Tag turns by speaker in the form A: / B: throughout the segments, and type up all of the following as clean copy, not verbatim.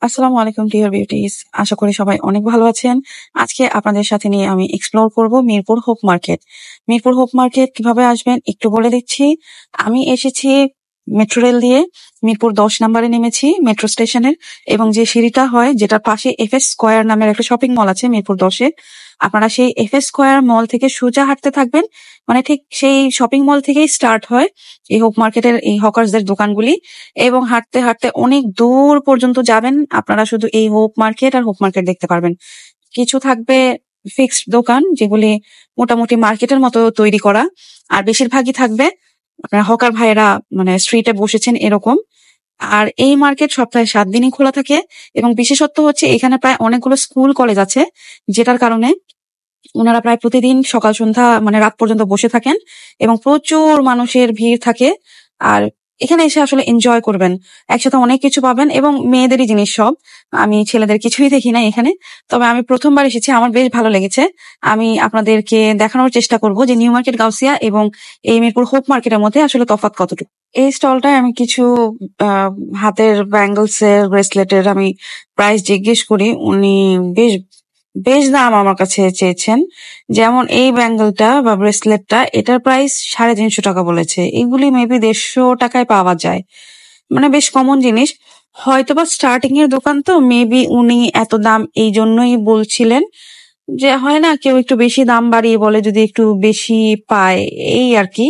A: আসসালামু আলাইকুম deer beauties, আশা করি সবাই অনেক ভালো আছেন। আজকে আপনাদের সাথে নিয়ে আমি এক্সপ্লোর করব Mirpur hope market. Mirpur hope market কিভাবে আসবেন একটু বলে দিচ্ছি। আমি এসেছি মেট্রো রেল দিয়ে, মিরপুর 10 নম্বরে নেমেছি মেট্রো স্টেশনের, এবং যে সিঁড়িটা হয় যেটার পাশে এফএস স্কয়ার নামের একটা শপিং মল আছে মিরপুর 10-এ। আপনারা সেই এফএস স্কয়ার মল থেকে সোজা হাঁটতে থাকবেন, মানে ঠিক সেই শপিং মল থেকেই স্টার্ট হয় এই হোপ মার্কেটের এই হকার্সদের দোকানগুলি, এবং হাঁটতে হাঁটতে অনেক দূর পর্যন্ত যাবেন আপনারা শুধু এই হোপ মার্কেট আর হোপ মার্কেট দেখতে পারবেন। কিছু থাকবে ফিক্সড দোকান যেগুলি মোটামুটি মার্কেটের মতো তৈরি করা, আর বেশিরভাগই থাকবে আপনার হকার ভাইয়েরা মানে স্ট্রিটে বসেছেন এরকম। আর এই মার্কেট সপ্তাহে 7 দিনই খোলা থাকে, এবং বিশেষত্ব হচ্ছে এখানে প্রায় অনেকগুলো স্কুল কলেজ আছে, যেটার কারণে ওনারা প্রায় প্রতিদিন সকাল সন্ধ্যা মানে রাত পর্যন্ত বসে থাকেন, এবং প্রচুর মানুষের ভিড় থাকে। আর এখানে এসে আসলে এনজয় করবেন, একসাথে অনেক কিছু পাবেন, এবং মেয়েদেরই জিনিস সব। আমি ছেলেদের কিছুই দেখি না এখানে, তবে আমি প্রথমবার এসেছি, আমার বেশ ভালো লেগেছে। আমি আপনাদেরকে দেখানোর চেষ্টা করব যে নিউ মার্কেট গাউসিয়া এবং এই মিরপুর হোপ মার্কেটের মধ্যে আসলে তফাৎ কতটুকু। এই স্টলটায় আমি কিছু আহ হাতের ব্যাঙ্গলস এর ব্রেসলেটের আমি প্রাইস জিজ্ঞেস করি। উনি বেশ বেশ দাম আমার কাছে চেয়েছেন। যেমন এই ব্যাঙ্গলটা বা ব্রেসলেটটা, এটার প্রাইস 350 টাকা বলেছে। এগুলি মেবি 150 টাকায় পাওয়া যায়, মানে বেশ কমন জিনিস। হয়তোবা স্টার্টিং এর দোকান, তো মেবি উনি এত দাম এই জন্যই বলছিলেন, যে হয় না কেউ একটু বেশি দাম বাড়িয়ে বলে যদি একটু বেশি পায়, এই আর কি।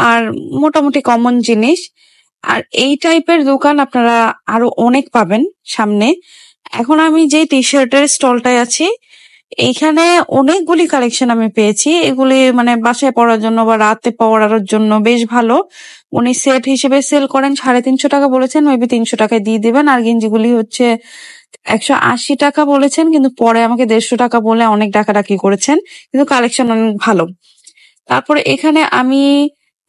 A: আর মোটামুটি কমন জিনিস। আর এই টাইপের দোকান আপনারা আরো অনেক পাবেন সামনে। এখন আমি যে টি শার্টের স্টলটায় আছি, এইখানে অনেকগুলি কালেকশন আমি পেয়েছি। এগুলি মানে বাসায় পরার জন্য বা রাতে পরার জন্য বেশ ভালো। উনি সেট হিসেবে সেল করেন, 350 টাকা বলেছেন, মেবি 300 টাকায় দিয়ে দিবেন। আর গেঞ্জিগুলি হচ্ছে 180 টাকা বলেছেন, কিন্তু পরে আমাকে 150 টাকা বলে অনেক ডাকাডাকি করেছেন, কিন্তু কালেকশন অনেক ভালো। তারপরে এখানে আমি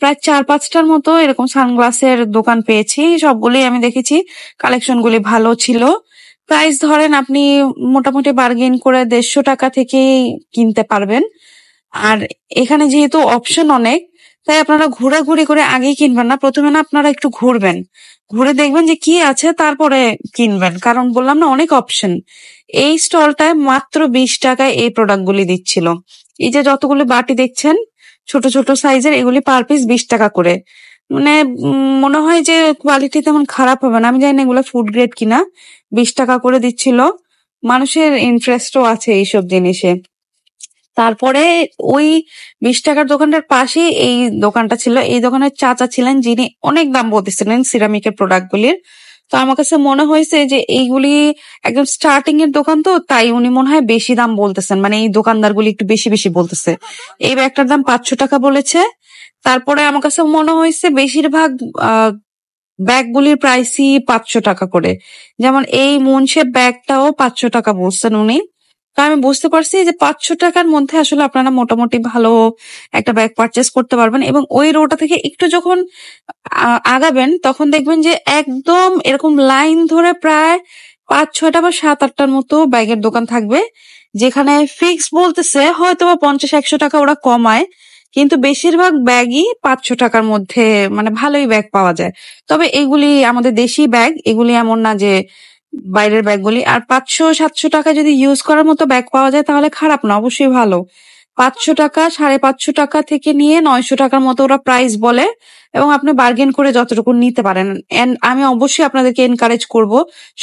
A: প্রায় 4-5টার মতো এরকম সানগ্লাসের দোকান পেয়েছি, সবগুলি আমি দেখেছি, কালেকশন গুলি ভালো ছিল। প্রাইস ধরেন আপনি মোটামুটি বার্গেন করে 150 টাকা থেকেই কিনতে পারবেন। আর এখানে যেহেতু অপশন অনেক, তাই আপনারা ঘোরাঘুরি করে আগেই কিনবেন না, প্রথমে না আপনারা একটু ঘুরবেন, ঘুরে দেখবেন যে কি আছে, তারপরে কিনবেন, কারণ বললাম না অনেক অপশন। এই স্টলটায় মাত্র 20 টাকায় এই প্রোডাক্ট গুলি দিচ্ছিল। এই যে যতগুলো বাটি দেখছেন ছোট ছোট সাইজের, এগুলি পার পিস 20 টাকা করে। মানে মনে হয় যে কোয়ালিটি তেমন খারাপ হবে না, আমি জানি না এগুলো ফুড গ্রেড কিনা। 20 টাকা করে দিচ্ছিল, মানুষের ইন্টারেস্টও আছে এইসব জিনিসে। তারপরে ওই 20 টাকার দোকানটার পাশেই এই দোকানটা ছিল। এই দোকানের চাচা ছিলেন যিনি অনেক দাম বলতেছিলেন সিরামিকের প্রোডাক্ট গুলির। তো আমার কাছে মনে হয়েছে যে এইগুলি একদম স্টার্টিং এর দোকান, তো তাই উনি মনে হয় বেশি দাম বলতেছেন, মানে এই দোকানদার গুলি একটু বেশি বেশি বলতেছে। এই ব্যাগটার দাম 500 টাকা বলেছে। তারপরে আমার কাছে মনে হয়েছে বেশিরভাগ আহ ব্যাগগুলির প্রাইসই 500 টাকা করে। যেমন এই মুনশেপ ব্যাগটাও 500 টাকা বলছেন উনি। তো আমি বুঝতে পারছি যে 500 টাকার মধ্যে আসলে আপনারা মোটামুটি ভালো একটা ব্যাগ পারচেস করতে পারবেন। এবং ওই রোটা থেকে একটু যখন আগাবেন, তখন দেখবেন যে একদম এরকম লাইন ধরে প্রায় 5-6টা বা 7-8টার মতো ব্যাগের দোকান থাকবে, যেখানে ফিক্স বলতেছে হয়তো বা 50-100 টাকা ওরা কমায়, কিন্তু বেশিরভাগ ব্যাগই 500 টাকার মধ্যে, মানে ভালোই ব্যাগ পাওয়া যায়। তবে এগুলি আমাদের দেশি ব্যাগ, এগুলি এমন না যে বাইরের ব্যাগগুলি। আর 500-700 টাকা যদি ইউজ করার মতো ব্যাগ পাওয়া যায় তাহলে খারাপ না, অবশ্যই ভালো। 500 টাকা, 550 টাকা থেকে নিয়ে 900 টাকার মতো ওরা প্রাইস বলে, এবং আপনি বার্গেন করে যতটুকু নিতে পারেন। এন্ড আমি অবশ্যই আপনাদেরকে এনকারেজ করব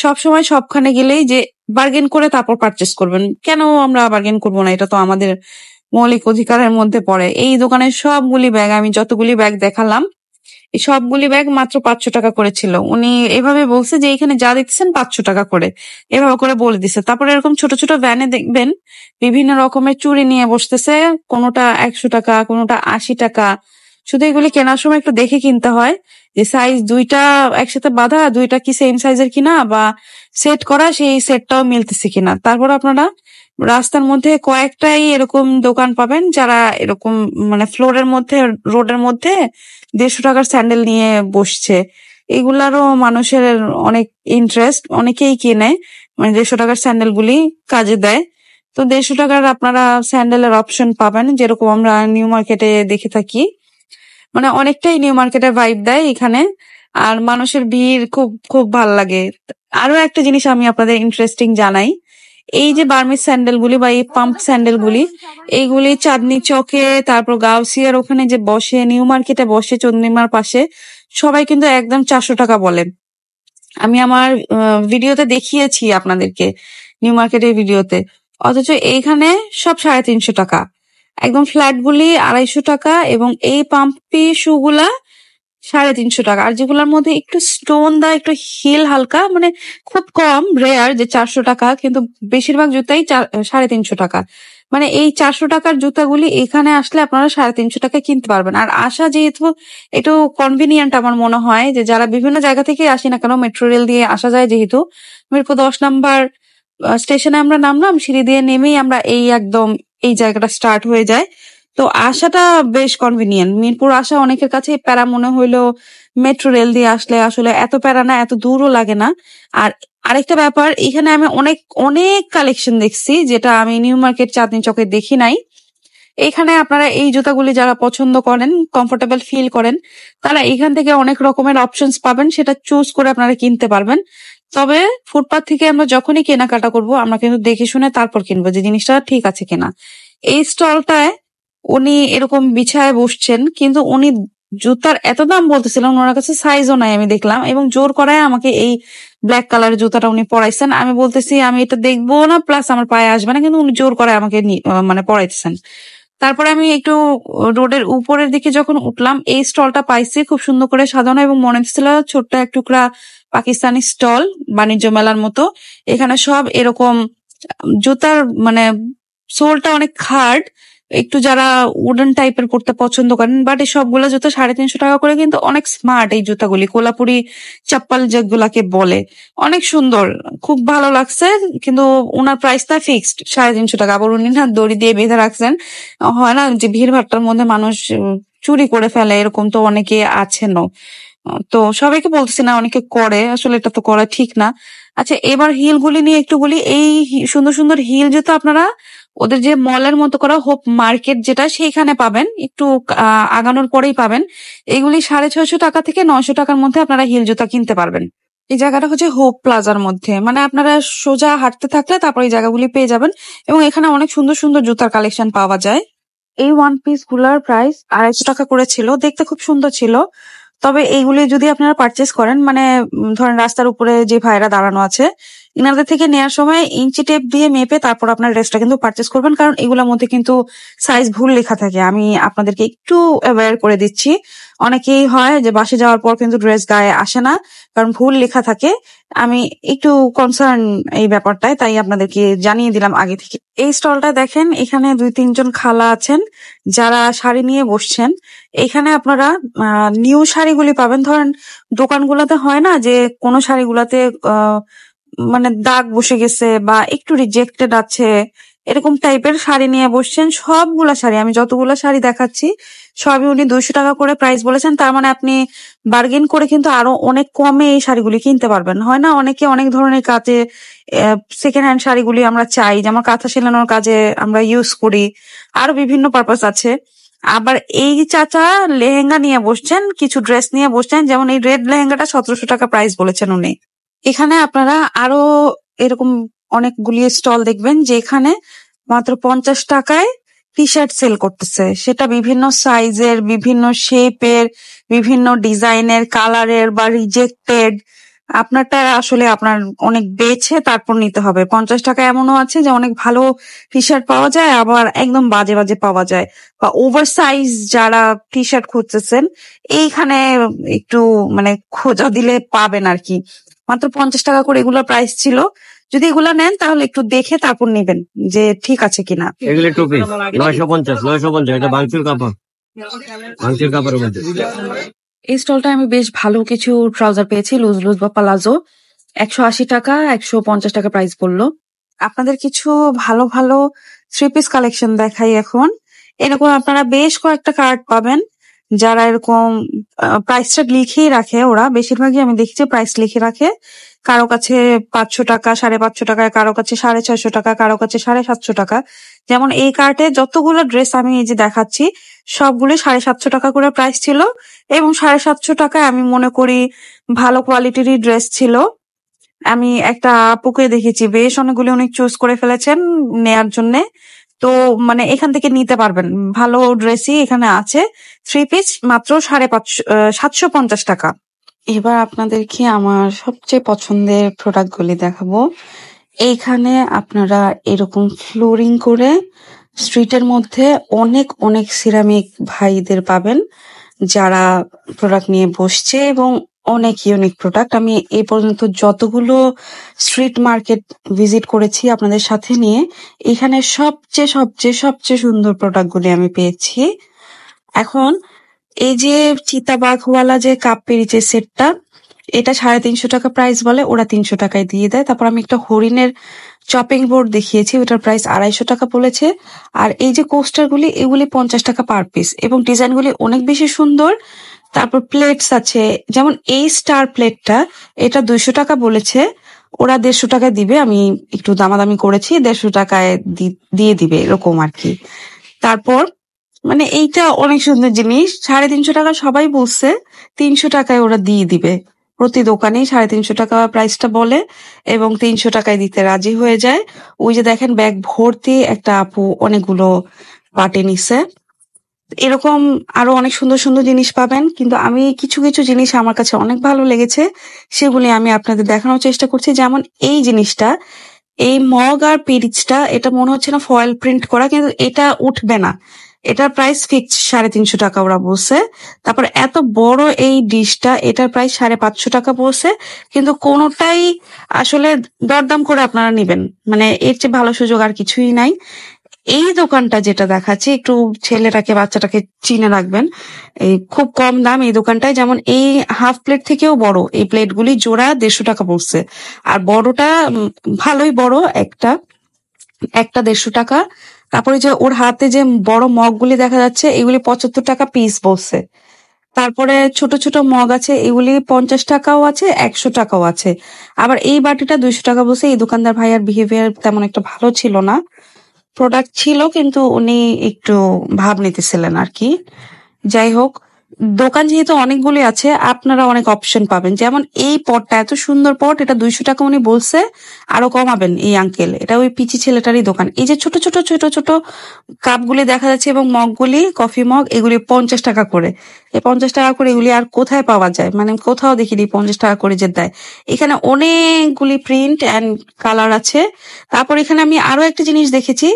A: সবসময় সবখানে গেলেই যে বার্গেন করে তারপর পারচেস করবেন। কেন আমরা বার্গেন করবো না? এটা তো আমাদের মৌলিক অধিকারের মধ্যে পড়ে। এই দোকানের সবগুলি ব্যাগ, আমি যতগুলি ব্যাগ দেখালাম, এই সবগুলি ব্যাগ মাত্র 500 টাকা করে ছিল। উনি এভাবে বলছে যে এখানে যা দেখছেন 500 টাকা করে, এভাবে করে বলে দিছে। তারপরে এরকম ছোট ছোট ভ্যানে দেখবেন বিভিন্ন রকমের চুড়ি নিয়ে বসতেছে, কোনোটা 100 টাকা, কোনোটা 80 টাকা। শুধু এগুলি কেনার সময় একটু দেখে কিনতে হয় যে সাইজ দুইটা একসাথে বাঁধা, দুইটা কি সেম সাইজের কিনা, বা সেট করা সেই সেটটাও মিলতেছে কিনা। তারপর আপনারা রাস্তার মধ্যে কয়েকটাই এরকম দোকান পাবেন যারা এরকম মানে ফ্লোরের মধ্যে, রোডের মধ্যে 150 টাকার স্যান্ডেল নিয়ে বসছে। এগুলারও মানুষের অনেক ইন্টারেস্ট, অনেকেই কিনে, মানে 150 টাকার স্যান্ডেল গুলি কাজে দেয়। তো 150 টাকার আপনারা স্যান্ডেলের অপশন পাবেন, যেরকম আমরা নিউ মার্কেটে দেখে থাকি, মানে অনেকটাই নিউ মার্কেটের ভাইব দেয় এখানে। আর মানুষের ভিড় খুব খুব ভাল লাগে। আরো একটা জিনিস আমি আপনাদের ইন্টারেস্টিং জানাই, এই যে বার্মিজ স্যান্ডেল গুলি বা এই পাম্প স্যান্ডেল গুলি, এইগুলি চাঁদনি চকে, তারপর গাউসিয়ার ওখানে যে বসে, নিউ মার্কেটে বসে, চন্দ্রিমার পাশে, সবাই কিন্তু একদম 400 টাকা বলে। আমি আমার ভিডিওতে দেখিয়েছি আপনাদেরকে, নিউ মার্কেটের ভিডিওতে। অথচ এইখানে সব 350 টাকা, একদম ফ্ল্যাট গুলি 250 টাকা, এবং এই পাম্পি শু গুলা 350 টাকা। আর যেগুলোর মধ্যে একটু স্টোন দেওয়া, একটু হিল হালকা, মানে খুব কম, রেয়ার যে 400 টাকা, কিন্তু বেশিরভাগ জুতাই 350 টাকা। মানে এই 400 টাকার জুতাগুলি এখানে আসলে আপনারা 350 টাকায় কিনতে পারবেন। আর আসা যেহেতু একটু কনভিনিয়েন্ট আমার মনে হয়, যে যারা বিভিন্ন জায়গা থেকে আসি না কেন, মেট্রো রেল দিয়ে আসা যায়, যেহেতু মিরপুর 10 নম্বর স্টেশনে আমরা নামলাম, সিঁড়ি দিয়ে নেমেই আমরা এই একদম এই জায়গাটা স্টার্ট হয়ে যায়। তো আসাটা বেশ কনভিনিয়েন্ট। মিরপুর আসা অনেকের কাছে প্যারা মনে হইলেও মেট্রো রেল দিয়ে আসলে আসলে এত প্যারা না, এত দূরও লাগে না। আর আরেকটা ব্যাপার, এখানে আমি অনেক অনেক কালেকশন দেখছি, যেটা আমি নিউ মার্কেট চাঁদনি চকে দেখি নাই। এখানে আপনারা এই জুতাগুলি যারা পছন্দ করেন, কমফোর্টেবল ফিল করেন, তারা এখান থেকে অনেক রকমের অপশনস পাবেন, সেটা চুজ করে আপনারা কিনতে পারবেন। তবে ফুটপাথ থেকে আমরা যখনই কেনাকাটা করব, আমরা কিন্তু দেখে শুনে তারপর কিনবো যে জিনিসটা ঠিক আছে কিনা। এই স্টলটায় উনি এরকম বিছায় বসছেন, কিন্তু উনি জুতার এত দাম বলতেছিলেন, ওনার কাছে সাইজও নাই আমি দেখলাম, এবং জোর করায় আমাকে এই ব্ল্যাক কালারের জুতাটা উনি পরাইছেন। আমি বলতেছি আমি এটা দেখবো না, প্লাস আমার পায়ে আসবে না, কিন্তু উনি জোর করায় আমাকে মানে পরাইতেছেন। তারপরে আমি একটু রোডের উপরের দিকে যখন উঠলাম, এই স্টলটা পাইছি খুব সুন্দর করে সাজানো, এবং মনে হচ্ছিল ছোট্ট এক টুকরা পাকিস্তানি স্টল, বাণিজ্য মেলার মতো। এখানে সব এরকম জুতার, মানে সোলটা অনেক হার্ড, একটু যারা উডেন টাইপের পড়তে পছন্দ করেন, বাট এই সবগুলো জুতো 350 টাকা করে, কিন্তু অনেক স্মার্ট এই জুতাগুলি, কোলাপুরি চাপ্পাল যেগুলাকে বলে, অনেক সুন্দর, খুব ভালো লাগছে। কিন্তু ওনার প্রাইসটা ফিক্সড 350 টাকা। আবার উনি না দড়ি দিয়ে বেঁধে রাখছেন, হয় না যে ভিড় ভাট্টার মধ্যে মানুষ চুরি করে ফেলে, এরকম তো অনেকে আছেনও। তো সবাইকে বলতেছি না, অনেকে করে, আসলে এটা তো করা ঠিক না। আচ্ছা, এবার হিল গুলি নিয়ে একটু বলি। এই সুন্দর সুন্দর হিল জুতো আপনারা ওদের যে মলের মতো করা হোপ মার্কেট যেটা, সেইখানে পাবেন, একটু আগানোর পরেই পাবেন। এগুলি 650 টাকা থেকে 900 টাকার মধ্যে আপনারা হিল জুতা কিনতে পারবেন। এই জায়গাটা হচ্ছে হোপ প্লাজার মধ্যে, মানে আপনারা সোজা হাঁটতে থাকলে তারপর এই জায়গাগুলি পেয়ে যাবেন, এবং এখানে অনেক সুন্দর সুন্দর জুতার কালেকশন পাওয়া যায়। এই ওয়ান পিস গুলার প্রাইস 250 টাকা করে ছিল, দেখতে খুব সুন্দর ছিল। তবে এইগুলি যদি আপনারা পারচেস করেন, মানে ধরেন রাস্তার উপরে যে ভাইরা দাঁড়ানো আছে, ইনাদের থেকে নেওয়ার সময় ইঞ্চি টেপ দিয়ে মেপে তারপর আপনার ড্রেসটা কিন্তু পারচেস করবেন, কারণ এগুলোর মধ্যে কিন্তু সাইজ ভুল লেখা থাকে। আমি আপনাদেরকে একটু অ্যাওয়্যার করে দিচ্ছি। অনেকেই হয় যে বাসে যাওয়ার পর কিন্তু ড্রেস গায়ে আসে না, কারণ ভুল লেখা থাকে। আমি একটু কনসার্ন এই ব্যাপারটায়, তাই আপনাদেরকে জানিয়ে দিলাম আগে থেকে। এই স্টলটা দেখেন, এখানে 2-3 জন খালা আছেন যারা শাড়ি নিয়ে বসছেন। এখানে আপনারা নিউ শাড়িগুলি পাবেন। ধরেন দোকানগুলোতে হয় না যে কোনো শাড়িগুলাতে মানে দাগ বসে গেছে বা একটু রিজেক্টেড আছে, এরকম টাইপের শাড়ি নিয়ে বসছেন। সবগুলা শাড়ি, আমি যতগুলা শাড়ি দেখাচ্ছি সবই উনি 200 টাকা করে প্রাইস বলেছেন। তার মানে আপনি বার্গেন করে কিন্তু আরো অনেক কমে এই শাড়িগুলি কিনতে পারবেন। হয় না অনেকে অনেক ধরনের কাজে সেকেন্ড হ্যান্ড শাড়িগুলি আমরা চাই, যেমন কাঁথা সেলানোর কাজে আমরা ইউজ করি, আরো বিভিন্ন পারপাস আছে। আবার এই চাচা লেহেঙ্গা নিয়ে বসছেন, কিছু ড্রেস নিয়ে বসছেন, যেমন এই রেড লেহেঙ্গাটা 1700 টাকা প্রাইস বলেছেন উনি। এখানে আপনারা আরো এরকম অনেকগুলি স্টল দেখবেন, যেখানে মাত্র 50 টাকায় টি শার্ট সেল করতেছে, সেটা বিভিন্ন সাইজের, বিভিন্ন শেপের, বিভিন্ন ডিজাইনের, কালারের বা রিজেক্টেড। আপনারটা আসলে আপনার অনেক বেছে তারপর নিতে হবে। 50 টাকা এমনও আছে যে অনেক ভালো টি শার্ট পাওয়া যায়, আবার একদম বাজে বাজে পাওয়া যায়, বা ওভার সাইজ যারা টি শার্ট খুঁজতেছেন, এইখানে একটু মানে খোঁজা দিলে পাবেন আর কি। মাত্র 50 টাকা করে এগুলোর প্রাইস ছিল। যদি এগুলা নেন তাহলে একটু দেখে তারপর নেবেন যে ঠিক আছে কিনা।
B: এগুলি টু পিস 950 এটা ভাঙচুর কাপড়, ভাঙচুর কাপড়ের মধ্যে।
A: এই স্টলটা আমি বেশ ভালো কিছু ট্রাউজার পেয়েছি, লুজ লুজ বা পালাজো। 180 টাকা, 150 টাকা প্রাইস বললো। আপনাদের কিছু ভালো ভালো থ্রি পিস কালেকশন দেখাই এখন। এরকম আপনারা বেশ কয়েকটা কার্ড পাবেন, যারা এরকম প্রাইসটা লিখেই রাখে। ওরা বেশিরভাগই আমি দেখছি প্রাইস লিখে রাখে। কারো কাছে 500 টাকা, 550 টাকায়, কারো কাছে 650 টাকা, কারো কাছে 750 টাকা। যেমন এই কার্টে যতগুলো ড্রেস আমি এই যে দেখাচ্ছি, সবগুলো 750 টাকা করে প্রাইস ছিল, এবং 750 টাকায় আমি মনে করি ভালো কোয়ালিটিরই ড্রেস ছিল। আমি একটা আপুকে দেখেছি বেশ অনেকগুলি উনি চুজ করে ফেলেছেন নেয়ার জন্য। তো মানে এখান থেকে নিতে পারবেন, ভালো ড্রেসই এখানে আছে। 3 পিস মাত্র 750 টাকা। এবার আপনাদেরকে আমার সবচেয়ে পছন্দের প্রোডাক্ট গুলি দেখাবো। এইখানে আপনারা এরকম ফ্লোরিং করে স্ট্রিটের মধ্যে অনেক অনেক সিরামিক ভাইদের পাবেন যারা প্রোডাক্ট নিয়ে বসছে, এবং অনেক ইউনিক প্রোডাক্ট। আমি এই পর্যন্ত যতগুলো স্ট্রিট মার্কেট ভিজিট করেছি আপনাদের সাথে নিয়ে, এখানে সবচেয়ে সবচেয়ে সবচেয়ে সুন্দর প্রোডাক্টগুলি আমি পেয়েছি। এখন এই যে চিতাবাঘওয়ালা যে কাপ পেরিচের সেটটা, এটা 350 টাকা প্রাইস বলে, ওরা 300 টাকায় দিয়ে দেয়। তারপর আমি একটা হরিণের চপিং বোর্ড দেখিয়েছি, ওটার প্রাইস 250 টাকা বলেছে। আর এই যে কোস্টার গুলি, এগুলি 50 টাকা পার পিস, এবং ডিজাইন গুলি অনেক বেশি সুন্দর। তারপর প্লেটস আছে, যেমন এই স্টার প্লেটটা, এটা 200 টাকা বলেছে, ওরা 150 টাকায় দিবে। আমি একটু দামাদামি করেছি, 150 টাকায় দিয়ে দিবে এরকম আর কি। তারপর মানে এইটা অনেক সুন্দর জিনিস, 350 টাকা সবাই বলছে, 300 টাকায় ওরা দিয়ে দিবে। প্রতি দোকানেই 350 টাকা প্রাইসটা বলে, এবং 300 টাকায় দিতে রাজি হয়ে যায়। ওই যে দেখেন ব্যাগ ভর্তি একটা আপু অনেকগুলো পাটে নিছে। এরকম আরো অনেক সুন্দর সুন্দর জিনিস পাবেন, কিন্তু আমি কিছু কিছু জিনিস আমার কাছে অনেক ভালো লেগেছে, সেগুলি আমি আপনাদের দেখানোর চেষ্টা করছি। যেমন এই জিনিসটা, এই মগ আর পিরিচটা, এটা মনে হচ্ছে না ফয়েল প্রিন্ট করা, কিন্তু এটা উঠবে না। এটার প্রাইস ফিক্স 350 টাকা ওরা বলছে। তারপর এত বড় এই ডিশটা, এটার প্রাইস 550 টাকা বলছে, কিন্তু কোনোটাই আসলে দরদাম করে আপনারা নিবেন, মানে এর চেয়ে ভালো সুযোগ আর কিছুই নাই। এই দোকানটা যেটা দেখাচ্ছি, একটু ছেলেটাকে বাচ্চাটাকে চিনে রাখবেন, এই খুব কম দাম এই দোকানটায়। যেমন এই হাফ প্লেট থেকেও বড় এই প্লেটগুলি জোড়া 150 টাকা পড়ছে, আর বড়টা ভালোই বড়, একটা একটা 150 টাকা। তারপরে যে ওর হাতে যে বড় মগগুলি দেখা যাচ্ছে, এগুলি 75 টাকা পিস বলছে। তারপরে ছোট ছোট মগ আছে, এগুলি 50 টাকাও আছে, 100 টাকাও আছে। আবার এই বাটিটা 200 টাকা বলছে। এই দোকানদার ভাইয়ার বিহেভিয়ার তেমন একটা ভালো ছিল না, প্রোডাক্ট ছিল কিন্তু উনি একটু ভাব নিতেছিলেন আর কি। যাই হোক, দোকান যেহেতু অনেকগুলি আছে, আপনারা অনেক অপশন পাবেন। যেমন এই পটটা, এত সুন্দর পট, এটা 200 টাকা উনি বলছে, আরো কমাবেন এই আঙ্কেল। এটা ওই পিচি ছেলেটারই দোকান। এই যে ছোট ছোট ছোট ছোট কাপগুলি দেখা যাচ্ছে এবং মগগুলি, কফি মগ, এগুলি 50 টাকা করে। এই 50 টাকা করে এগুলি আর কোথায় পাওয়া যায়, মানে কোথাও দেখিনি 50 টাকা করে যে দেয়। এখানে অনেকগুলি প্রিন্ট এন্ড কালার আছে। তারপর এখানে আমি আরো একটা জিনিস দেখেছি,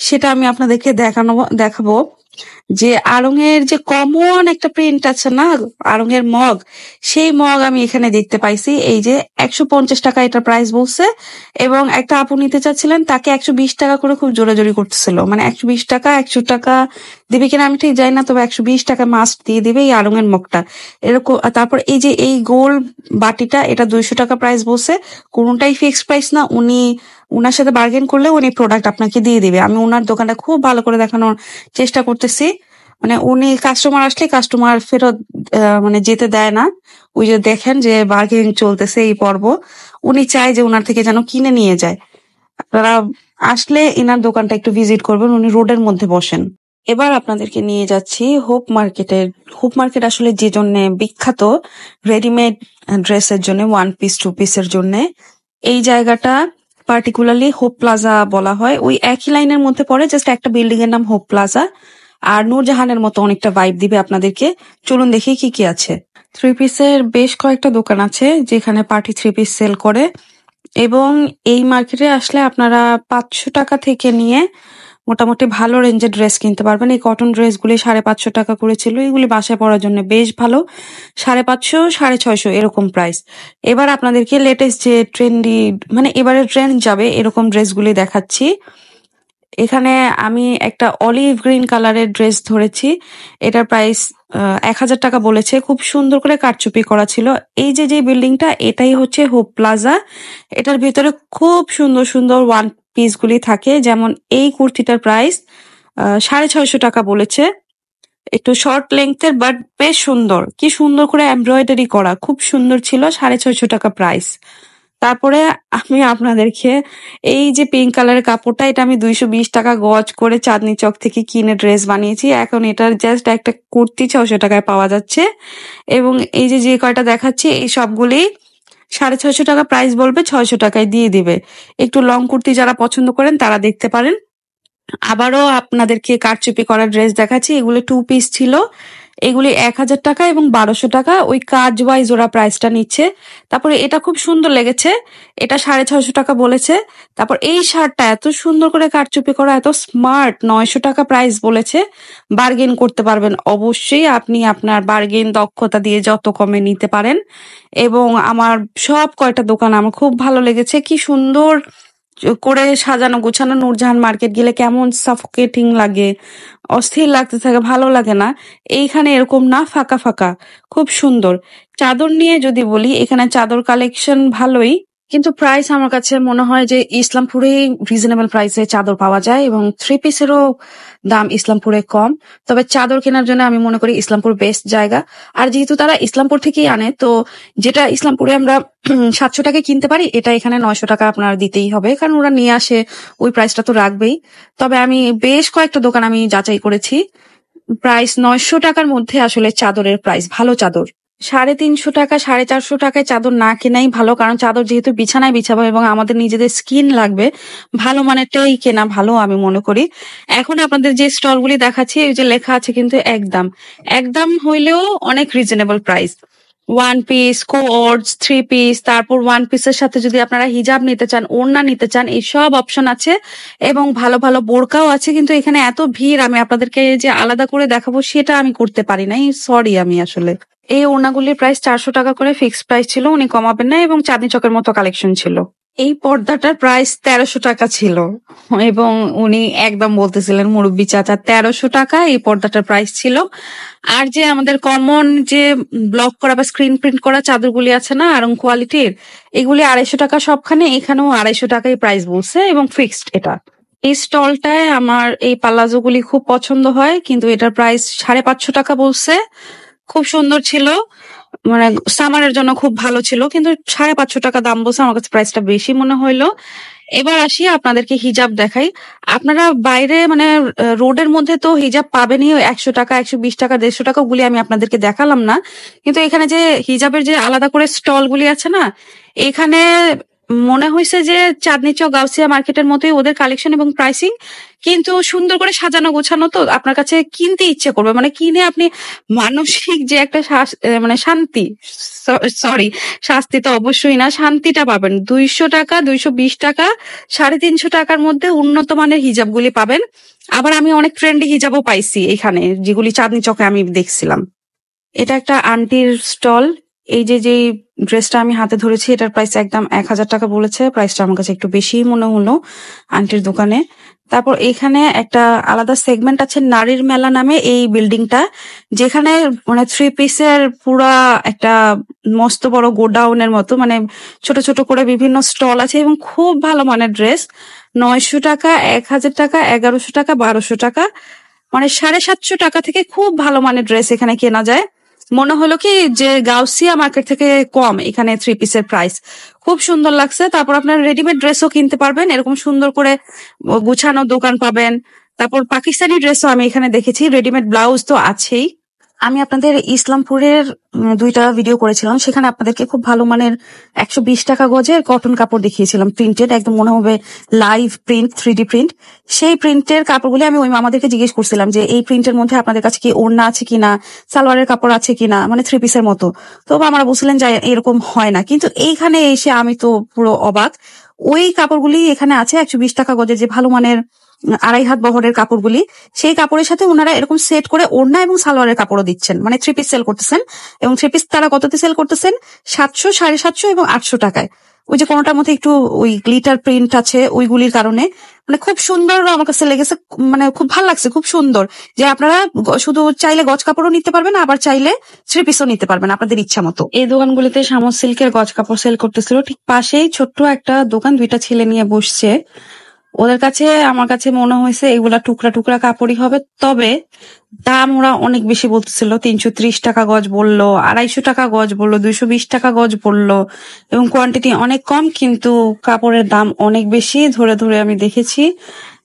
A: সেটা আমি আপনাদেরকে দেখাবো। যে আড়ং-এর যে কমন একটা প্রিন্ট আছে না, আড়ং-এর মগ, সেই মগ আমি এখানে দেখতে পাইছি। এই যে 150 টাকা এটা প্রাইস বলছে, এবং একটা আপু নিতে চাচ্ছিলেন, তাকে 120 টাকা করে খুব জোরাজোরি করতেছিল। মানে 120 টাকা 100 টাকা দিবে কিনা আমি ঠিক জানি না, তবে 120 টাকা মাস্ট দিয়ে দিবে এই আড়ং-এর মগটা এরকম। তারপর এই যে এই গোল বাটিটা, এটা 200 টাকা প্রাইস বলছে। কোনটাই ফিক্সড প্রাইস না, উনার সাথে বার্গেন করলে উনি প্রোডাক্ট আপনাকে দিয়ে দিবে। আমি উনার দোকানটা খুব ভালো করে দেখানোর চেষ্টা করতেছি, মানে উনি কাস্টমার আসলে কাস্টমার ফেরত মানে যেতে দেয় না। ওই যে দেখেন যে বার্গেনিং চলতেছে এই পর্ব, উনি চায় যে উনার থেকে যেন কিনে নিয়ে যায়। আপনারা আসলে ইনার দোকানটা একটু ভিজিট করবেন, উনি রোডের মধ্যে বসেন। এবার আপনাদেরকে নিয়ে যাচ্ছি হোপ মার্কেটের। হোপ মার্কেট আসলে যে জন্য বিখ্যাত, রেডিমেড ড্রেসের জন্য, 1 পিস 2 পিসের জন্য। এই জায়গাটা পার্টিকুলারলি হোপ প্লাজা বলা হয়, ওই একই লাইনের মধ্যে পড়ে, জাস্ট একটা বিল্ডিং এর নাম হোপ প্লাজা। আর নূরজাহানের মতো অনেকটা ভাইব দিবে আপনাদেরকে। চলুন দেখি কি কি আছে। 3 পিসের বেশ কয়েকটা দোকান আছে যেখানে পার্টি 3 পিস সেল করে, এবং এই মার্কেটে আসলে আপনারা 500 টাকা থেকে নিয়ে মোটামুটি ভালো রেঞ্জের ড্রেস কিনতে পারবেন। এই কটন ড্রেসগুলি 550 টাকা করেছিল, এগুলি বাসায় পরার জন্য বেশ ভালো। 550, 650 এরকম প্রাইস। এবার আপনাদেরকে লেটেস্ট যে ট্রেন্ডি, মানে এবারে ট্রেন্ড যাবে এরকম ড্রেসগুলি দেখাচ্ছি। এখানে আমি একটা অলিভ গ্রিন কালারের ড্রেস ধরেছি, এটার প্রাইস 1000 টাকা বলেছে। খুব সুন্দর করে কারচুপি করা ছিল। এই যে যে বিল্ডিংটা, এটাই হচ্ছে হোপ প্লাজা। এটার ভিতরে খুব সুন্দর সুন্দর 1 পিস গুলি থাকে। যেমন এই কুর্তিটার প্রাইস 650 টাকা বলেছে, একটু শর্ট লেংথের, বাট বেশ সুন্দর, কি সুন্দর করে এমব্রয়ডারি করা, খুব সুন্দর ছিল। 650 টাকা প্রাইস। তারপরে আমি আপনাদেরকে এই যে পিঙ্ক কালারের কাপড়টা, এটা আমি 220 টাকা গজ করে চাঁদনি চক থেকে কিনে ড্রেস বানিয়েছি। এখন এটার জাস্ট একটা কুর্তি 600 টাকায় পাওয়া যাচ্ছে। এবং এই যে যে কয়টা দেখাচ্ছি, এই সবগুলি 650 টাকা প্রাইস বলবে, 600 টাকায় দিয়ে দিবে। একটু লং কুর্তি যারা পছন্দ করেন তারা দেখতে পারেন। আবারও আপনাদেরকে কারচুপি করা ড্রেস দেখাচ্ছি। এগুলো 2 পিস ছিল। এগুলি 1000 টাকা এবং 1200 টাকা ওই কাজ ওয়াইজ ওরা প্রাইসটা নিচ্ছে। তারপরে এটা খুব সুন্দর লেগেছে, এটা 650 টাকা বলেছে। তারপর এই শার্টটা এত সুন্দর করে কারচুপি করা, এত স্মার্ট, 900 টাকা প্রাইস বলেছে। বার্গেন করতে পারবেন অবশ্যই, আপনি আপনার বার্গেন দক্ষতা দিয়ে যত কমে নিতে পারেন। এবং আমার সব কয়টা দোকান আমার খুব ভালো লেগেছে, কি সুন্দর করে সাজানো গোছানো। নূরজাহান মার্কেট গেলে কেমন সাফোকেটিং লাগে, অস্থির লাগতে থাকে, ভালো লাগে না। এইখানে এরকম না, ফাঁকা ফাঁকা, খুব সুন্দর। চাদর নিয়ে যদি বলি, এখানে চাদর কালেকশন ভালোই, কিন্তু প্রাইস আমার কাছে মনে হয় যে ইসলামপুরেই রিজনেবল প্রাইসে চাদর পাওয়া যায় এবং 3 পিসেরও দাম ইসলামপুরে কম। তবে চাদর কেনার জন্য আমি মনে করি ইসলামপুর বেস্ট জায়গা। আর যেহেতু তারা ইসলামপুর থেকেই আনে, তো যেটা ইসলামপুরে আমরা 700 টাকায় কিনতে পারি, এটা এখানে 900 টাকা আপনার দিতেই হবে, কারণ ওরা নিয়ে আসে, ওই প্রাইসটা তো রাখবেই। তবে আমি বেশ কয়েকটা দোকান আমি যাচাই করেছি, প্রাইস 900 টাকার মধ্যে আসলে চাদরের প্রাইস, ভালো চাদর। 350 টাকা 450 টাকায় চাদর না কেনাই ভালো, কারণ চাদর যেহেতু বিছানায় বিছাবো এবং আমাদের নিজেদের স্কিন লাগবে, ভালো মানেরটাই কেনা ভালো আমি মনে করি। এখন আপনাদের যে স্টলগুলি দেখাচ্ছি, এই যে লেখা আছে কিন্তু একদম, একদম হইলেও অনেক reasonable price. 1 piece, quotes, 3 piece, তারপর 1 পিসের সাথে যদি আপনারা হিজাব নিতে চান, ওড়না নিতে চান, এই সব অপশন আছে এবং ভালো ভালো বোরকাও আছে। কিন্তু এখানে এত ভিড়, আমি আপনাদেরকে যে আলাদা করে দেখাবো সেটা আমি করতে পারি নাই, সরি। আমি আসলে এই ওড়নাগুলির প্রাইস 400 টাকা করে ফিক্সড প্রাইস ছিল, উনি কমাবেন না, এবং চাঁদনি চকের মতো কালেকশন ছিল। এই পর্দাটার প্রাইস 1300 টাকা ছিল এবং উনি একদম বলতেছিলেন, মুরব্বী চাচা, 1300 টাকা এই পর্দাটার প্রাইস ছিল। আর যে আমাদের কমন যে ব্লক করা বা স্ক্রিন প্রিন্ট করা চাদরগুলি আছে না আরং কোয়ালিটির, এগুলি 250 টাকা সবখানে, এখানেও 250 টাকাই প্রাইস বলছে এবং ফিক্সড এটা। এই স্টলটায় আমার এই পাল্লাজো গুলি খুব পছন্দ হয়, কিন্তু এটার প্রাইস 550 টাকা বলছে। খুব সুন্দর ছিল, মানে সামারের জন্য খুব ভালো ছিল, কিন্তু 550 টাকা দাম বলছে, আমার কাছে প্রাইসটা বেশি মনে হইলো। এবার আসি আপনাদেরকে হিজাব দেখাই। আপনারা বাইরে মানে রোডের মধ্যে তো হিজাব পাবেনই 100 টাকা, 120 টাকা, 150 টাকা, গুলি আমি আপনাদেরকে দেখালাম না। কিন্তু এখানে যে হিজাবের যে আলাদা করে স্টল গুলি আছে না, এখানে মনে হয়েছে যে চাঁদনি চক গাউসিয়া মার্কেটের মতোই ওদের কালেকশন এবং প্রাইসিং, কিন্তু সুন্দর করে সাজানো গোছানো, তো আপনার কাছে কিনতে ইচ্ছে করবে, মানে কিনে আপনি মানসিক যে একটা মানে শান্তি, সরি শাস্তি তো অবশ্যই না, শান্তিটা পাবেন। 200 টাকা, 220 টাকা, 350 টাকার মধ্যে উন্নত মানের হিজাবগুলি পাবেন। আবার আমি অনেক ট্রেন্ডি হিজাবও পাইছি এখানে, যেগুলি চাঁদনি চকে আমি দেখছিলাম। এটা একটা আন্টির স্টল। এই যে যেই ড্রেসটা আমি হাতে ধরেছি, এটার প্রাইস একদম 1000 টাকা বলেছে। প্রাইসটা আমার কাছে একটু বেশি মনে হলো আন্টির দোকানে। তারপর এখানে একটা আলাদা সেগমেন্ট আছে, নারীর মেলা নামে এই বিল্ডিংটা, যেখানে মানে 3 পিসের পুরা একটা মস্ত বড় গোডাউনের মতো, মানে ছোট ছোট করে বিভিন্ন স্টল আছে এবং খুব ভালো মানের ড্রেস। 900 টাকা, 1000 টাকা, 1100 টাকা, 1200 টাকা, মানে 750 টাকা থেকে খুব ভালো মানের ড্রেস এখানে কেনা যায়। মনে হলো কি যে গাউসিয়া মার্কেট থেকে কম এখানে 3 পিসের প্রাইস। খুব সুন্দর লাগছে। তারপর আপনার রেডিমেড ড্রেসও কিনতে পারবেন, এরকম সুন্দর করে গুছানো দোকান পাবেন। তারপর পাকিস্তানি ড্রেসও আমি এখানে দেখেছি, রেডিমেড ব্লাউজ তো আছেই। আমি আপনাদের ইসলামপুরের 2টা ভিডিও করেছিলাম, সেখানে আপনাদেরকে খুব ভালো মানের 120 টাকা গজের কটন কাপড় দেখিয়েছিলাম, প্রিন্টেড, একদম মনে হবে লাইভ প্রিন্ট, 3D প্রিন্ট। সেই প্রিন্টের কাপড়গুলি আমি ওই মামাদেরকে জিজ্ঞেস করছিলাম যে এই প্রিন্টের মধ্যে আপনাদের কাছে কি ওড়না আছে কিনা, সালোয়ারের কাপড় আছে কিনা, মানে 3 পিসের মতো। তো আমরা বলছিলেন যে এরকম হয় না, কিন্তু এইখানে এসে আমি তো পুরো অবাক। ওই কাপড়গুলি এখানে আছে 120 টাকা গজের, যে ভালো মানের 2.5 হাত বহরের কাপড়গুলি, সেই কাপড়ের সাথে ওনারা এরকম সেট করে ওড়না এবং সালোয়ারের কাপড়ও দিচ্ছেন, মানে 3 পিস সেল করতেছেন। এবং 3 পিস তারা কততে সেল করতেছেন? 700, 750 এবং 800 টাকায়। ওই যে কোনোটার মধ্যে একটু ওই গ্লিটার প্রিন্ট আছে, ওইগুলির কারণে মানে খুব সুন্দর আমার কাছে লেগেছে, মানে খুব ভালো লাগছে, খুব সুন্দর। যে আপনারা শুধু চাইলে গজ কাপড়ও নিতে পারবেন, আবার চাইলে 3 পিসও নিতে পারবেন আপনাদের ইচ্ছা মতো। এই দোকানগুলিতে শামস সিল্কের গজ কাপড় সেল করতেছিল, ঠিক পাশেই ছোট্ট একটা দোকান, 2টা ছেলে নিয়ে বসছে। ওদের কাছে আমার কাছে মনে হয়েছে এগুলা টুকরা টুকরা কাপড়ই হবে, তবে দাম ওরা অনেক বেশি বলতেছিল। 330 টাকা গজ বললো, 250 টাকা গজ বললো, 220 টাকা গজ বললো, এবং কোয়ান্টিটি অনেক কম, কিন্তু কাপড়ের দাম অনেক বেশি। ধরে ধরে আমি দেখেছি,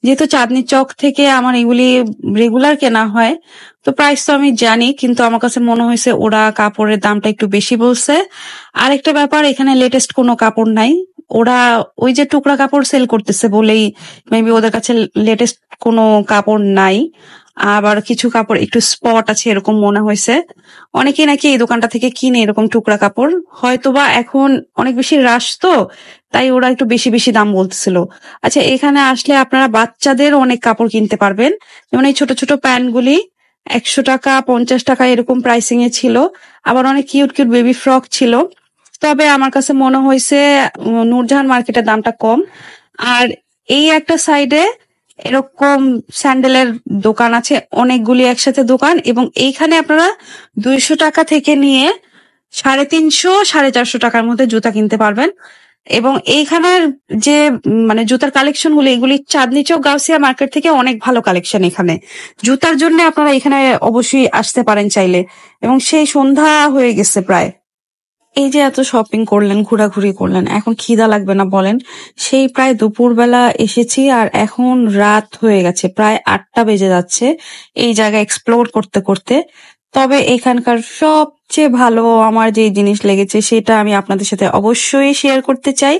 A: যেহেতু চাঁদনি চক থেকে আমার এগুলি রেগুলার কেনা হয়, তো প্রাইস তো আমি জানি, কিন্তু আমার কাছে মনে হয়েছে ওরা কাপড়ের দামটা একটু বেশি বলছে। আরেকটা ব্যাপার, এখানে লেটেস্ট কোনো কাপড় নাই। ওরা ওই যে টুকরা কাপড় সেল করতেছে বলেই মেবি ওদের কাছে লেটেস্ট কোনো কাপড় নাই। আবার কিছু কাপড় একটু স্পট আছে এরকম মনে হয়েছে। অনেকেই নাকি এই দোকানটা থেকে কিনে এরকম টুকরা কাপড়, হয়তোবা এখন অনেক বেশি রাশ তো, তাই ওরা একটু বেশি বেশি দাম বলতেছিল। আচ্ছা, এখানে আসলে আপনারা বাচ্চাদের অনেক কাপড় কিনতে পারবেন। যেমন এই ছোট ছোট প্যান্টগুলি 100 টাকা 50 টাকা এরকম প্রাইসিং এ ছিল। আবার অনেক কিউট কিউট বেবি ফ্রক ছিল। তবে আমার কাছে মনে হয়েছে নূরজাহান মার্কেটের দামটা কম। আর এই একটা সাইডে এরকম স্যান্ডেলের দোকান আছে, অনেকগুলি একসাথে দোকান, এবং এইখানে আপনারা 200 টাকা থেকে নিয়ে 350 450 টাকার মধ্যে জুতা কিনতে পারবেন। এবং এইখানের যে মানে জুতার কালেকশন গুলো, এগুলি চাঁদনি চক গাউসিয়া মার্কেট থেকে অনেক ভালো কালেকশন এখানে। জুতার জন্য আপনারা এখানে অবশ্যই আসতে পারেন চাইলে। এবং সেই সন্ধ্যা হয়ে গেছে প্রায়। এই যে এত শপিং করলেন, ঘোরাঘুরি করলেন, এখন খিদা লাগবে না বলেন? সেই প্রায় দুপুরবেলা এসেছি আর এখন রাত হয়ে গেছে, প্রায় 8টা বেজে যাচ্ছে এই জায়গা এক্সপ্লোর করতে করতে। তবে এখানকার সবচেয়ে ভালো আমার যে জিনিস লেগেছে সেটা আমি আপনাদের সাথে অবশ্যই শেয়ার করতে চাই।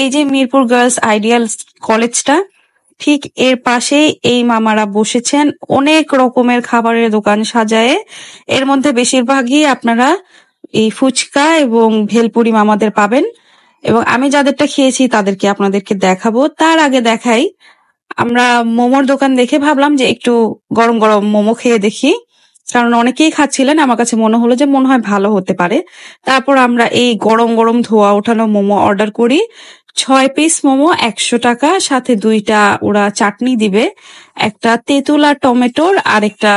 A: এই যে মিরপুর গার্লস আইডিয়াল কলেজটা, ঠিক এর পাশেই এই মামারা বসেছেন অনেক রকমের খাবারের দোকান সাজায়ে। এর মধ্যে বেশিরভাগই আপনারা এই ফুচকা এবং ভেলপুরি মামাদের পাবেন। এবং আমি যাদেরটা খেয়েছি তাদেরকে আপনাদেরকে দেখাবো। তার আগে দেখাই, আমরা মোমোর দোকান দেখে ভাবলাম যে একটু গরম গরম মোমো খেয়ে দেখি, কারণ অনেকেই খাচ্ছিলেন, আমার কাছে মনে হলো যে মনে হয় ভালো হতে পারে। তারপর আমরা এই গরম গরম ধোয়া ওঠানো মোমো অর্ডার করি। 6 পিস মোমো 100 টাকা, সাথে 2টা ওরা চাটনি দিবে, একটা তেঁতুল আর টমেটোর, আর একটা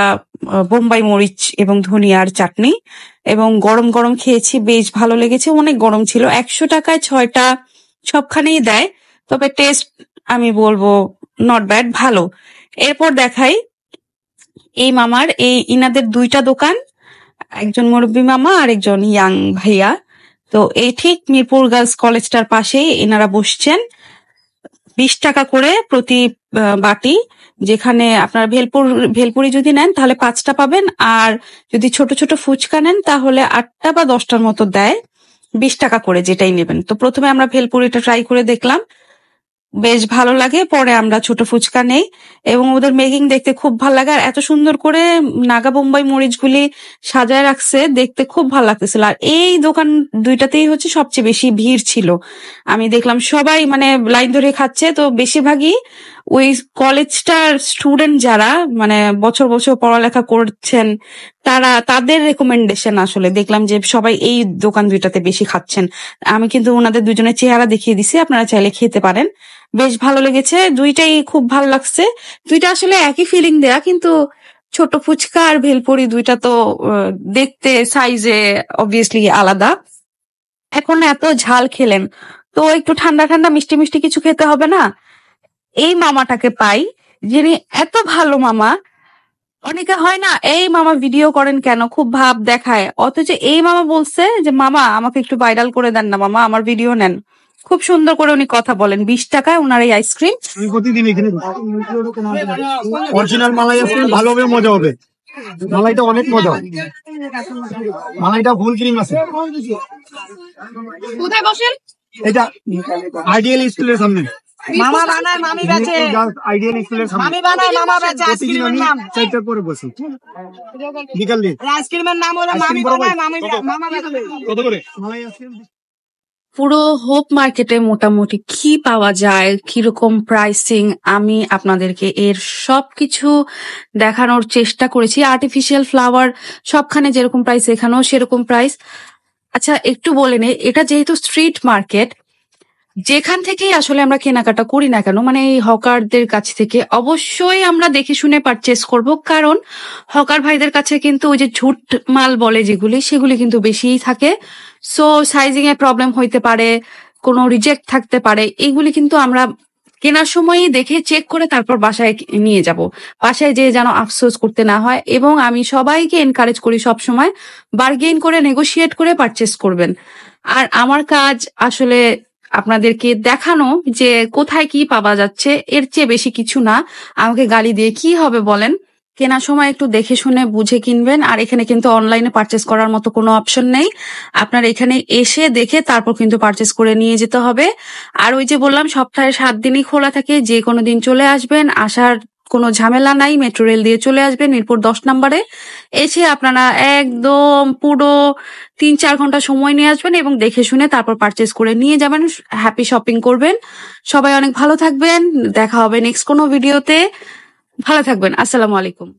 A: বোম্বাই মরিচ এবং ধনিয়ার চাটনি। এবং গরম গরম খেয়েছি, বেশ ভালো লেগেছে, অনেক গরম ছিল। 100 টাকায় 6টা সবখানেই দেয়, তবে টেস্ট আমি বলবো নট ব্যাড, ভালো। এরপর দেখাই এই মামার, এই ইনাদের 2টা দোকান, একজন মুরব্বী মামা আর একজন ইয়াং ভাইয়া। তো এই ঠিক মিরপুর গার্লস কলেজটার পাশেই এনারা বসছেন। 20 টাকা করে প্রতি বাটি। যেখানে আপনার ভেলপুরি যদি নেন তাহলে 5টা পাবেন, আর যদি ছোট ছোট ফুচকা নেন তাহলে 8টা বা 10টার মতো দেয়। 20 টাকা করে যেটাই নেবেন। তো প্রথমে আমরা ভেলপুরিটা ট্রাই করে দেখলাম, বেশ ভালো লাগে। পরে আমরা ছোট ফুচকা নেই, এবং ওদের মেকিং দেখতে খুব ভালো লাগে। আর এত সুন্দর করে নাগা বোম্বাই মরিচগুলি সাজায় রাখছে, দেখতে খুব ভালো লাগতেছিল। আর এই দোকান 2টাতেই হচ্ছে সবচেয়ে বেশি ভিড় ছিল। আমি দেখলাম সবাই মানে লাইন ধরে খাচ্ছে। তো বেশিরভাগই ওই কলেজটার স্টুডেন্ট যারা মানে বছর বছর পড়ালেখা করছেন, তাদের রেকমেন্ডেশন আসলে দেখলাম যে সবাই এই দোকান 2টাতে বেশি খাচ্ছেন। আমি কিন্তু ওনাদের দুজনের চেহারা দেখিয়ে দিছি, আপনারা চাইলে খেতে পারেন। বেশ ভালো লেগেছে, 2টাই খুব ভালো লাগছে। 2টা আসলে একই ফিলিং দেয়া, কিন্তু ছোট ফুচকা আর ভেলপুরি 2টা তো দেখতে সাইজে অবভিয়াসলি আলাদা। এখন এত ঝাল খেলেন, তো একটু ঠান্ডা ঠান্ডা মিষ্টি মিষ্টি কিছু খেতে হবে না? এই মামাটাকে পাই, যিনি এত ভালো মামা। অনেকে হয় না, এই মামা ভিডিও করেন কেন, খুব ভাব দেখায়, অথচ এই মামা বলছে যে মামা আমাকে একটু ভাইরাল করে দেন না মামা, আমার ভিডিও নেন। খুব সুন্দর করে উনি কথা বলেন। 20 টাকায় ওনার এই আইসক্রিম।
C: আমি প্রতিদিন এখানে অরিজিনাল মালাই আইসক্রিম ভালো হবে, মজা হবে। মালাইটা অনেক মজা, মালাইটা ফুল ক্রিম আছে।
D: কোথায় বসেন?
C: এটা আইডিয়াল স্কুলের সামনে।
D: মামা বানায় মামি বেচে।
C: আইডিয়াল স্কুলের সামনে
D: মামি বানায় মামা বেচে।
C: প্রতিদিন আমি 4টার পরে বসি, বিকাল দিয়ে।
D: আইসক্রিমের নাম হলো মামি বানায় মামা বেচে।
C: কত করে মালাই আইসক্রিম?
A: পুরো হোপ মার্কেটে মোটামুটি কি পাওয়া যায়, কিরকম প্রাইসিং, আমি আপনাদেরকে এর সবকিছু দেখানোর চেষ্টা করেছি। আর্টিফিশিয়াল ফ্লাওয়ার সবখানে যেরকম প্রাইস, এখানেও সেরকম প্রাইস। আচ্ছা, একটু বলে নে, এটা যেহেতু স্ট্রিট মার্কেট, যেখান থেকেই আসলে আমরা কেনাকাটা করি না কেন, মানে এই হকারদের কাছ থেকে অবশ্যই আমরা দেখে শুনে পারচেস করব, কারণ হকার ভাইদের কাছে কিন্তু ওই যে ঝুট মাল বলে যেগুলি, সেগুলি কিন্তু বেশিই থাকে। সো সাইজিং এ প্রবলেম হইতে পারে, কোনো রিজেক্ট থাকতে পারে, এগুলি কিন্তু আমরা কেনার সময়ই দেখে চেক করে তারপর বাসায় নিয়ে যাব। বাসায় যেয়ে যেন আফসোস করতে না হয়। এবং আমি সবাইকে এনকারেজ করি সব সময় বার্গেইন করে নেগোশিয়েট করে পারচেস করবেন। আর আমার কাজ আসলে আপনাদেরকে দেখানো যে কোথায় কি পাওয়া যাচ্ছে, এর চেয়ে বেশি কিছু না। আমাকে গালি দিয়ে কি হবে বলেন? কেনার সময় একটু দেখে শুনে বুঝে কিনবেন। আর এখানে কিন্তু অনলাইনে পারচেস করার মতো কোনো অপশন নেই। আপনার এখানে এসে দেখে তারপর কিন্তু পারচেস করে নিয়ে যেতে হবে। আর ওই যে বললাম সপ্তাহে 7 দিনই খোলা থাকে, যে কোনো দিন চলে আসবেন, আসার কোনো ঝামেলা নাই, মেট্রো রেল দিয়ে চলে আসবেন মিরপুর 10 নম্বরে। এসে আপনারা একদম পুরো 3-4 ঘন্টা সময় নিয়ে আসবেন এবং দেখে শুনে তারপর পারচেস করে নিয়ে যাবেন। হ্যাপি শপিং করবেন। সবাই অনেক ভালো থাকবেন। দেখা হবে নেক্সট কোনো ভিডিওতে। ভালো থাকবেন। আসসালামু আলাইকুম।